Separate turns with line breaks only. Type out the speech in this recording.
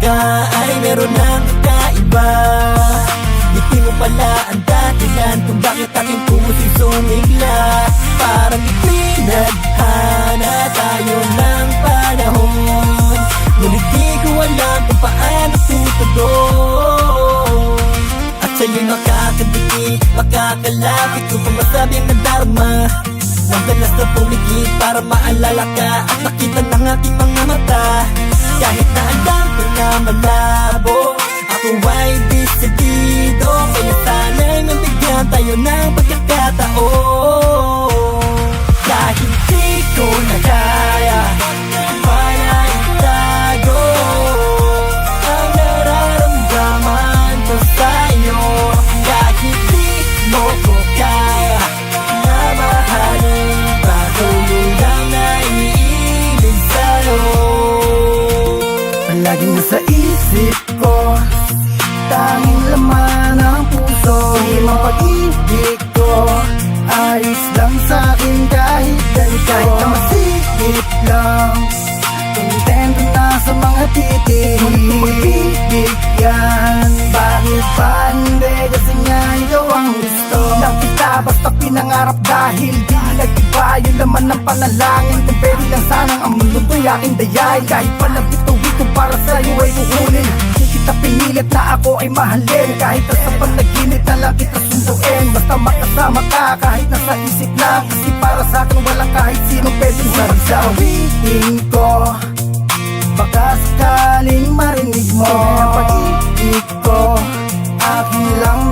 ka ay meron ng kakaiba. Ngiti mo pala ang dahilan kung bakit aking pusa'y sumigla. Parang ipinadhana tayo ng panahon, ngunit di ko alam kung paano tutugon. At sa'yo'y makakadikit, makakalapit ko pa masabi ang nadarama. Nagdalas na pumikit para maalala ka at makita ng ating mga mata. Kahit na alam ko na malabo, ako ay desidido. Kaya sana'y mabigyan tayo ng pagkakataon. Dahil di ko na kaya itago ang nararamdaman ko sa'yo. Kahit di mo ko kaya na mahalin, patuloy lang naiibig sa'yo. Palaging nasa isip ko, tanging laman ng puso. Himang pag-ibig ko, ayos lang sa'kin kahit ganito. Kahit na masigit lang, kontento na sa mga titig. Ngunit magbibigyan, bakit ba hindi? Kasi nga ikaw ang gusto lang kita, basta pinangarap dahil di nag-iba. Yun naman ang panalangin, kung pwede lang sanang ang mundo ko'y aking dayain. Kahit pala bituwi ko para sa'yo ay kukunin, di kita pinilit na ako ay mahalin. Kahit nasa panaginip na lang kita sunduin, basta makasama ka kahit nasa isip lang. Kasi para sa'kin walang kahit sino pwedeng sasabihin ko. Baka sakaling marinig mo ang pag-ibig ko, akin lang